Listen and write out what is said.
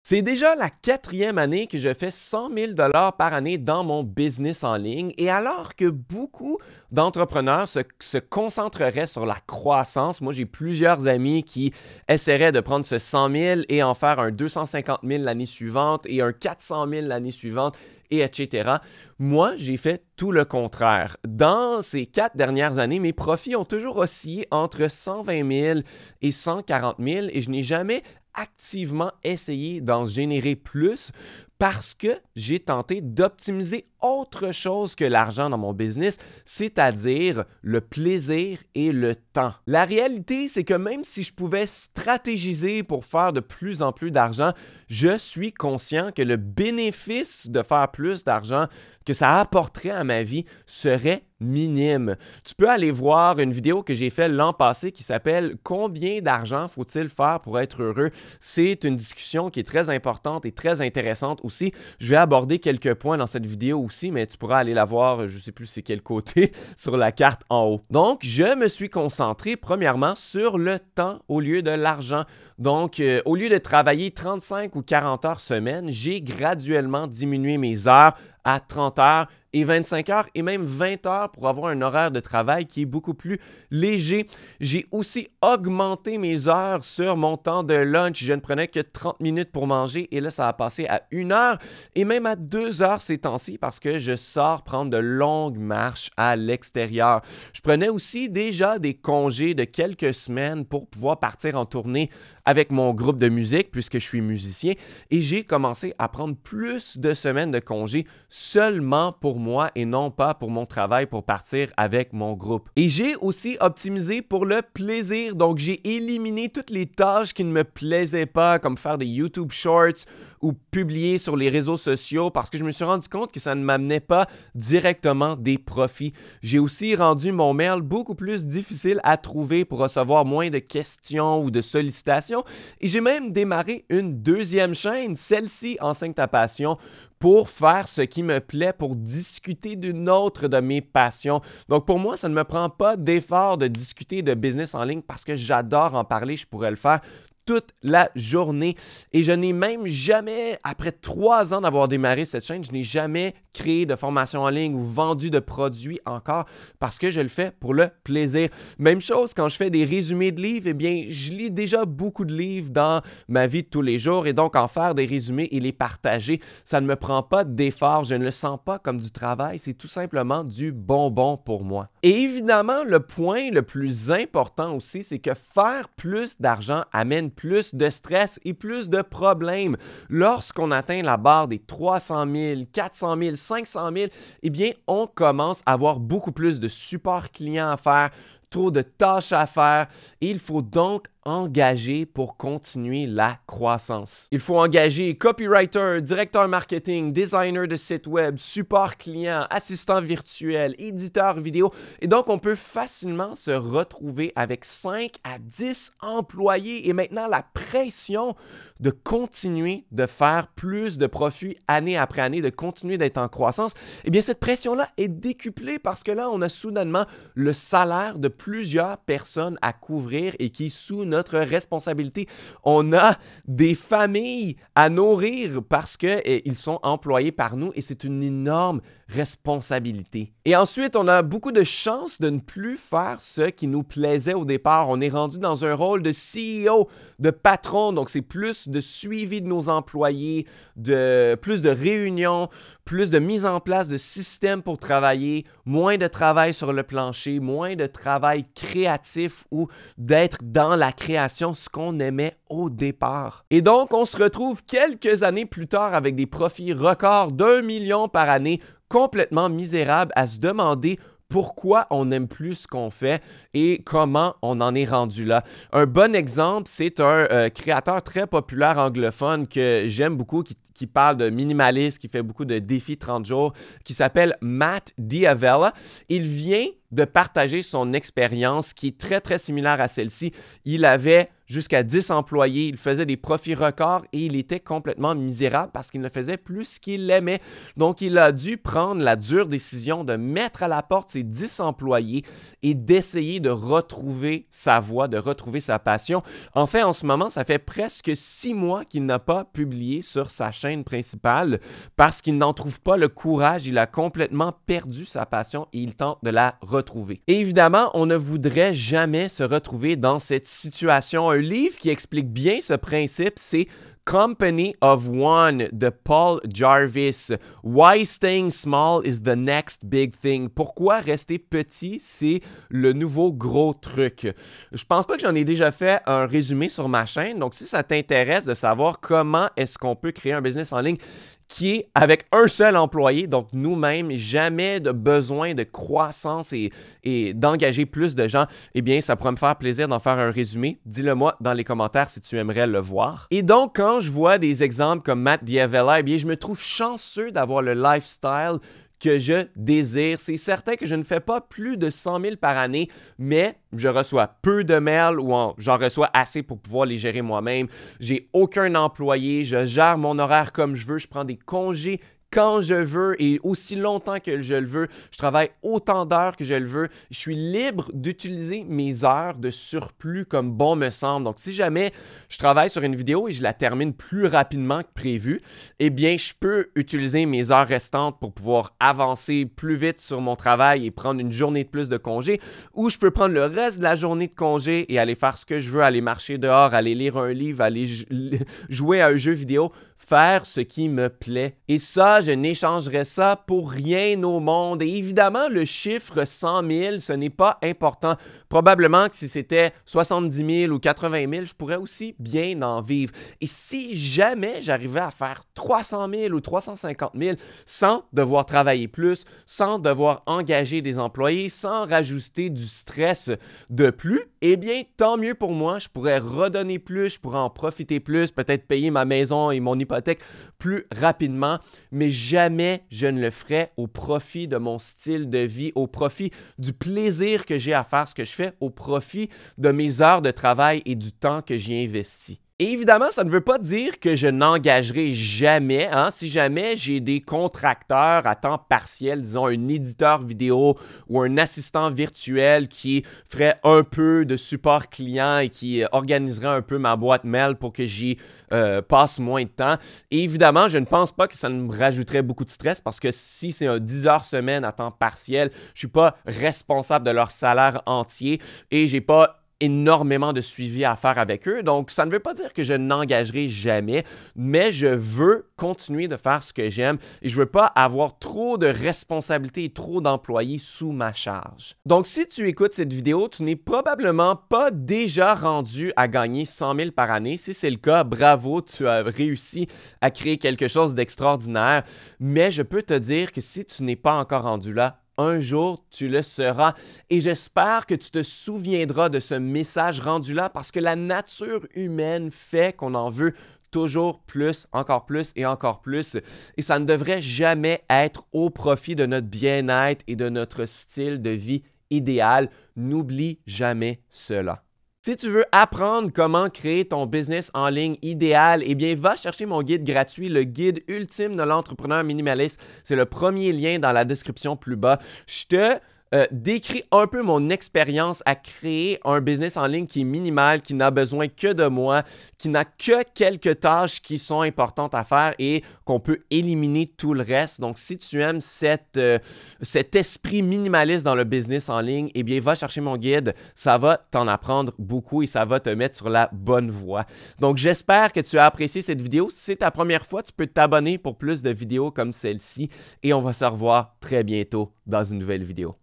C'est déjà la 4e année que je fais 100 000 par année dans mon business en ligne et alors que beaucoup d'entrepreneurs se concentreraient sur la croissance, moi j'ai plusieurs amis qui essaieraient de prendre ce 100 000 et en faire un 250 000 l'année suivante et un 400 000 l'année suivante et etc. Moi, j'ai fait tout le contraire. Dans ces 4 dernières années, mes profits ont toujours oscillé entre 120 000 et 140 000 et je n'ai jamais activement essayé d'en générer plus parce que j'ai tenté d'optimiser autre chose que l'argent dans mon business, c'est-à-dire le plaisir et le temps. La réalité, c'est que même si je pouvais stratégiser pour faire de plus en plus d'argent, je suis conscient que le bénéfice de faire plus d'argent que ça apporterait à ma vie serait minime. Tu peux aller voir une vidéo que j'ai faite l'an passé qui s'appelle « Combien d'argent faut-il faire pour être heureux? » C'est une discussion qui est très importante et très intéressante aussi. Je vais aborder quelques points dans cette vidéo aussi, mais tu pourras aller la voir, je ne sais plus c'est quel côté, sur la carte en haut. Donc, je me suis concentré premièrement sur le temps au lieu de l'argent. Donc, au lieu de travailler 35 ou 40 heures semaine, j'ai graduellement diminué mes heures à 30 heures et 25 heures et même 20 heures pour avoir un horaire de travail qui est beaucoup plus léger. J'ai aussi augmenté mes heures sur mon temps de lunch. Je ne prenais que 30 minutes pour manger et là, ça a passé à 1 heure et même à 2 heures ces temps-ci parce que je sors prendre de longues marches à l'extérieur. Je prenais aussi déjà des congés de quelques semaines pour pouvoir partir en tournée avec mon groupe de musique puisque je suis musicien et j'ai commencé à prendre plus de semaines de congés seulement pour moi et non pas pour mon travail pour partir avec mon groupe. Et j'ai aussi optimisé pour le plaisir, donc j'ai éliminé toutes les tâches qui ne me plaisaient pas comme faire des YouTube Shorts ou publier sur les réseaux sociaux parce que je me suis rendu compte que ça ne m'amenait pas directement des profits. J'ai aussi rendu mon mail beaucoup plus difficile à trouver pour recevoir moins de questions ou de sollicitations et j'ai même démarré une 2e chaîne, celle-ci Enseigne ta passion, pour faire ce qui me plaît, pour discuter d'une autre de mes passions. Donc pour moi, ça ne me prend pas d'effort de discuter de business en ligne parce que j'adore en parler, je pourrais le faire toute la journée. Et je n'ai même jamais, après 3 ans d'avoir démarré cette chaîne, je n'ai jamais créé de formation en ligne ou vendu de produits encore parce que je le fais pour le plaisir. Même chose quand je fais des résumés de livres, eh bien, je lis déjà beaucoup de livres dans ma vie de tous les jours et donc en faire des résumés et les partager, ça ne me prend pas d'effort, je ne le sens pas comme du travail, c'est tout simplement du bonbon pour moi. Et évidemment, le point le plus important aussi, c'est que faire plus d'argent amène plus de stress et plus de problèmes. Lorsqu'on atteint la barre des 300 000, 400 000, 500 000, eh bien, on commence à avoir beaucoup plus de support client à faire, trop de tâches à faire et il faut donc engager pour continuer la croissance. Il faut engager copywriter, directeur marketing, designer de site web, support client, assistant virtuel, éditeur vidéo et donc on peut facilement se retrouver avec 5 à 10 employés et maintenant la pression de continuer de faire plus de profits année après année, de continuer d'être en croissance, eh bien cette pression-là est décuplée parce que là on a soudainement le salaire de plusieurs personnes à couvrir et qui est sous notre responsabilité. On a des familles à nourrir parce qu'ils sont employés par nous et c'est une énorme responsabilité. Et ensuite, on a beaucoup de chances de ne plus faire ce qui nous plaisait au départ. On est rendu dans un rôle de CEO, de patron, donc c'est plus de suivi de nos employés, plus de réunions, plus de mise en place de systèmes pour travailler, moins de travail sur le plancher, moins de travail créatif ou d'être dans la création, ce qu'on aimait au départ. Et donc, on se retrouve quelques années plus tard avec des profits records d'1 million par année, complètement misérables, à se demander pourquoi on n'aime plus ce qu'on fait et comment on en est rendu là. Un bon exemple, c'est un créateur très populaire anglophone que j'aime beaucoup, qui parle de minimalisme, qui fait beaucoup de défis 30 jours, qui s'appelle Matt D'Avella. Il vient de partager son expérience qui est très, très similaire à celle-ci. Il avait jusqu'à 10 employés, il faisait des profits records et il était complètement misérable parce qu'il ne faisait plus qu'il aimait. Donc, il a dû prendre la dure décision de mettre à la porte ses 10 employés et d'essayer de retrouver sa voie, de retrouver sa passion. En fait, en ce moment, ça fait presque 6 mois qu'il n'a pas publié sur sa chaîne principale parce qu'il n'en trouve pas le courage. Il a complètement perdu sa passion et il tente de la retrouver. Et évidemment, on ne voudrait jamais se retrouver dans cette situation. Un livre qui explique bien ce principe, c'est Company of One de Paul Jarvis. Why staying small is the next big thing. Pourquoi rester petit, c'est le nouveau gros truc. Je pense pas que j'en ai déjà fait un résumé sur ma chaîne. Donc, si ça t'intéresse de savoir comment est-ce qu'on peut créer un business en ligne qui est avec un seul employé, donc nous-mêmes, jamais de besoin de croissance et d'engager plus de gens, eh bien, ça pourrait me faire plaisir d'en faire un résumé. Dis-le-moi dans les commentaires si tu aimerais le voir. Et donc, quand je vois des exemples comme Matt D'Avella, eh bien, je me trouve chanceux d'avoir le lifestyle que je désire. C'est certain que je ne fais pas plus de 100 000 par année, mais je reçois peu de mails ou j'en reçois assez pour pouvoir les gérer moi-même. J'ai aucun employé, je gère mon horaire comme je veux, je prends des congés quand je veux et aussi longtemps que je le veux. Je travaille autant d'heures que je le veux. Je suis libre d'utiliser mes heures de surplus comme bon me semble. Donc, si jamais je travaille sur une vidéo et je la termine plus rapidement que prévu, eh bien, je peux utiliser mes heures restantes pour pouvoir avancer plus vite sur mon travail et prendre une journée de plus de congé, ou je peux prendre le reste de la journée de congé et aller faire ce que je veux, aller marcher dehors, aller lire un livre, aller jouer à un jeu vidéo, faire ce qui me plaît. Et ça, je n'échangerais ça pour rien au monde. Et évidemment, le chiffre 100 000, ce n'est pas important. Probablement que si c'était 70 000 ou 80 000, je pourrais aussi bien en vivre. Et si jamais j'arrivais à faire 300 000 ou 350 000 sans devoir travailler plus, sans devoir engager des employés, sans rajouter du stress de plus, eh bien, tant mieux pour moi. Je pourrais redonner plus, je pourrais en profiter plus, peut-être payer ma maison et mon hypothèque plus rapidement, mais jamais je ne le ferai au profit de mon style de vie, au profit du plaisir que j'ai à faire ce que je fais, au profit de mes heures de travail et du temps que j'y investis. Et évidemment, ça ne veut pas dire que je n'engagerai jamais. Si jamais j'ai des contracteurs à temps partiel, disons un éditeur vidéo ou un assistant virtuel qui ferait un peu de support client et qui organiserait un peu ma boîte mail pour que j'y passe moins de temps. Et évidemment, je ne pense pas que ça me rajouterait beaucoup de stress parce que si c'est un 10 heures semaine à temps partiel, je ne suis pas responsable de leur salaire entier et j'ai pas énormément de suivi à faire avec eux. Donc, ça ne veut pas dire que je n'engagerai jamais, mais je veux continuer de faire ce que j'aime et je ne veux pas avoir trop de responsabilités et trop d'employés sous ma charge. Donc, si tu écoutes cette vidéo, tu n'es probablement pas déjà rendu à gagner 100 000 par année. Si c'est le cas, bravo, tu as réussi à créer quelque chose d'extraordinaire. Mais je peux te dire que si tu n'es pas encore rendu là, un jour, tu le seras. Et j'espère que tu te souviendras de ce message rendu là parce que la nature humaine fait qu'on en veut toujours plus, encore plus et encore plus. Et ça ne devrait jamais être au profit de notre bien-être et de notre style de vie idéal. N'oublie jamais cela. Si tu veux apprendre comment créer ton business en ligne idéal, eh bien, va chercher mon guide gratuit, le guide ultime de l'entrepreneur minimaliste. C'est le premier lien dans la description plus bas. Je te décris un peu mon expérience à créer un business en ligne qui est minimal, qui n'a besoin que de moi, qui n'a que quelques tâches qui sont importantes à faire et qu'on peut éliminer tout le reste. Donc, si tu aimes cet esprit minimaliste dans le business en ligne, eh bien, va chercher mon guide. Ça va t'en apprendre beaucoup et ça va te mettre sur la bonne voie. Donc, j'espère que tu as apprécié cette vidéo. Si c'est ta première fois, tu peux t'abonner pour plus de vidéos comme celle-ci et on va se revoir très bientôt dans une nouvelle vidéo.